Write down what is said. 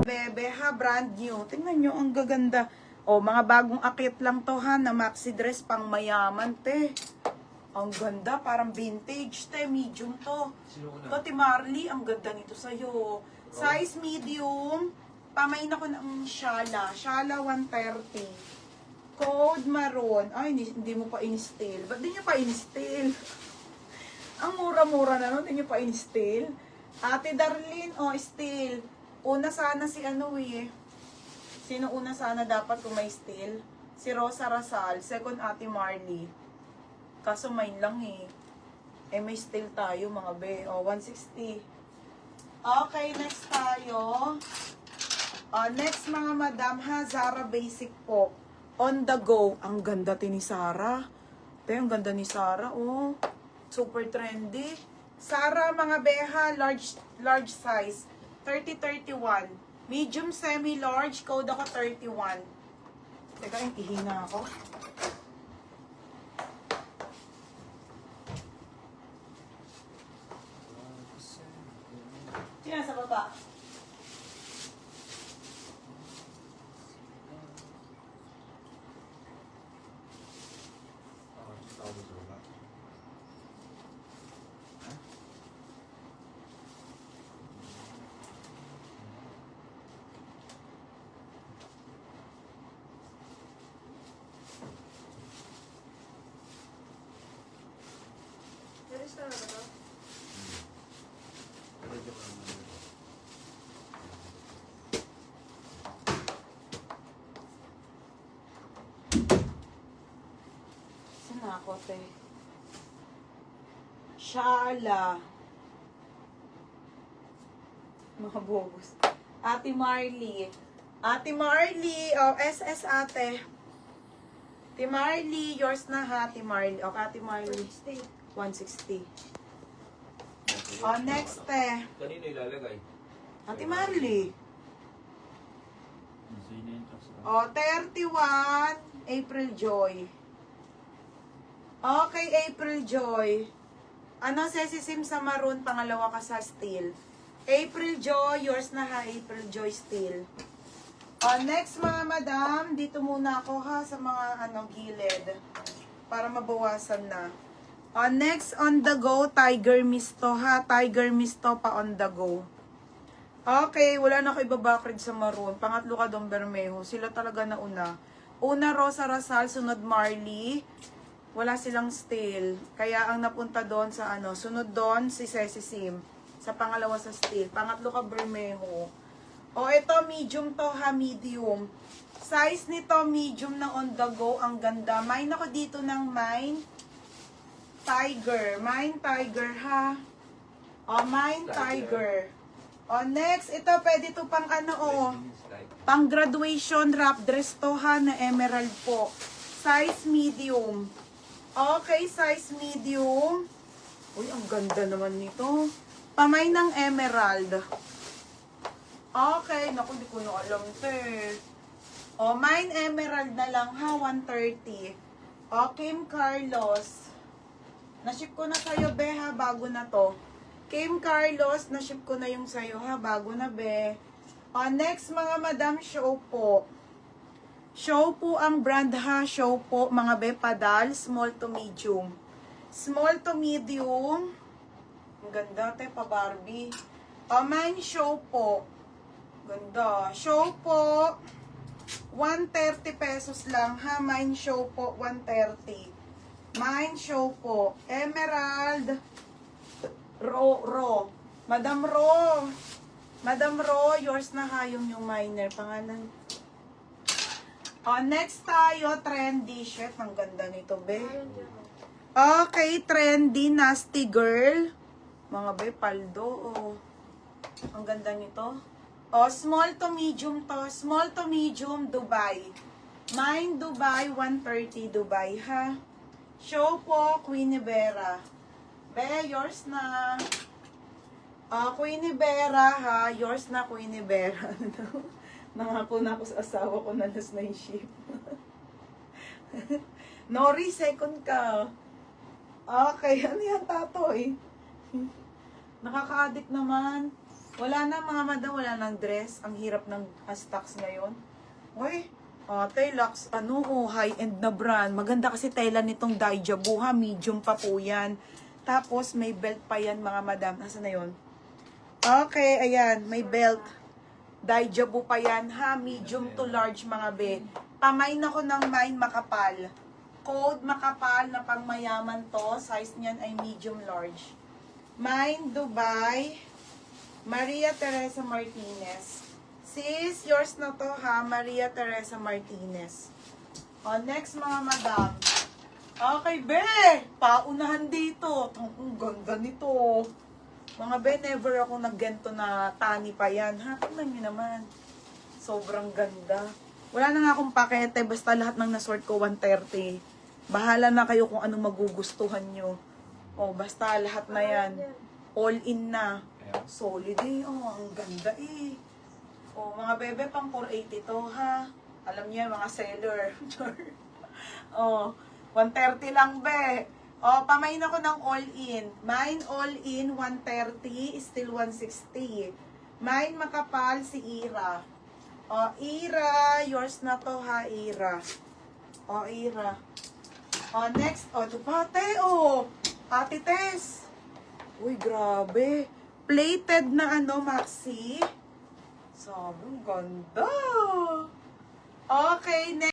Bebe ha, brand new. Tingnan nyo, ang gaganda. O, mga bagong akit lang to ha, na maxi dress pang mayaman, te. Ang ganda, parang vintage, te. Medium to. Ito, ti Marley, ang ganda nito sa'yo. Size medium. Pamain ako ng Shala. Shala 130. Code maroon. Ay, hindi mo pa in-style. Ba't di nyo pa in-style? Ang mura-mura na, no? Di nyo pa in-style. Ate Darlene, oh, style. Una sana si ano eh. Sino una sana dapat kung may style? Si Rosa Rasal. Second, Ate Marley. Kaso mine lang eh. Eh may style tayo mga be. O, 160. Okay, next tayo. Next mga madam ha. Zara Basic po. On the go. Ang ganda ni Sarah. Te, ang ganda ni Sarah. Oh, super trendy. Sarah mga beha. Large size. 30-31. Medium, semi-large. Code ako 31. Teka, ihina ako. Sino sa baba? Saan ako, te? Shala. Mga bobos. Ate Marley. Ate Marley. Oh, SS ate. Ate Marley. Yours na ha, Ate Marley. O, Ate Marley. 160. Oh, next, te. Kanino ilalagay? Ate Marley. Oh, 31. April Joy. Okay, April Joy. Ano, Sim sa maroon, pangalawa ka sa steel. April Joy, yours na ha, April Joy steel. Next mga madam, dito muna ako ha sa mga gilid. Para mabawasan na. Next on the go, Tiger Misto ha. Tiger Misto pa on the go. Okay, wala na ako ibabakrid sa maroon. Pangatlo ka doon, Bermejo. Sila talaga na una. Una, Rosa Rasal, sunod Marley. Wala silang steel. Kaya ang napunta doon sa sunod doon si Sim. Sa pangalawa sa steel. Pangatlo ka Bermejo. O ito medium to ha, medium. Size nito medium na on the go. Ang ganda. Mine ako dito ng Mine Tiger. Mine Tiger ha. O Mine Tiger. O next, ito pwede to pang pang graduation wrap dress to ha na emerald po. Size medium. Okay, size medium. Uy, ang ganda naman nito. Pamay ng emerald. Okay, naku, di ko na alam, te. O, mine emerald na lang, ha, 130. O, Kim Carlos. Naship ko na sa'yo, be, ha, bago na to. Kim Carlos, naship ko na yung sa'yo, ha, bago na, be. O, next, mga madam, show po. Show po ang brand ha, show po mga bepadal, small to medium. Small to medium. Ang ganda, te, pa Barbie. Mine show po. Ganda. Show po. 130 pesos lang ha, mine show po, 130. Mine show po. Emerald. Ro. Madam Ro. Madam Ro, yours na ha, yung minor. Pangalan. Next tayo, trendy. Chef, ang ganda nito, be. Okay, trendy, nasty girl. Mga be, paldo, ang ganda nito. Small to medium to. Small to medium, Dubai. Mine, Dubai, 130, Dubai, ha. Show po, Queenie Vera. Be, yours na. Queenie Vera, ha. Yours na, Queenie Vera. Nangako na ako sa asawa ko na last na yung ship. Nori, second ka. Okay, ano yan, Tatoy? Nakaka-addict naman. Wala na mga madam, wala nang dress. Ang hirap ng stocks ngayon. Uy, Lux, high-end na brand. Maganda kasi tela nitong Daijabu, ha. Medium pa po yan. Tapos, may belt pa yan, mga madam. Nasaan na yun? Okay, ayan, may belt. Daijabu pa yan, ha. Medium to large, mga be. Pamain ako ng mine makapal. Code makapal na pangmayaman to. Size niyan ay medium large. Mine, Dubai, Maria Teresa Martinez. Sis, yours na to, ha. Maria Teresa Martinez. O, next, mga madam. Okay, be. Paunahan dito. Ang ganda nito. Mga be, never ako naggento na tani pa yan. Ha, tingnan nyo naman. Sobrang ganda. Wala na nga akong pakete. Basta lahat ng nasort ko, 130. Bahala na kayo kung anong magugustuhan nyo. O, basta lahat na yan. All in na. Solid eh. O, ang ganda eh. O, mga bebe, pang 480 to, ha. Alam niyo yan, mga seller. O, 130 lang, be. O, pamain ako ng all-in. Mine all-in, 130, still 160. Mine makapal, si Ira. O, Ira, yours na to, ha, Ira. O, Ira. O, next. O, ito pate, o. Ate Tess. Uy, grabe. Plated na maxi. Sobrang ganda. Okay, next.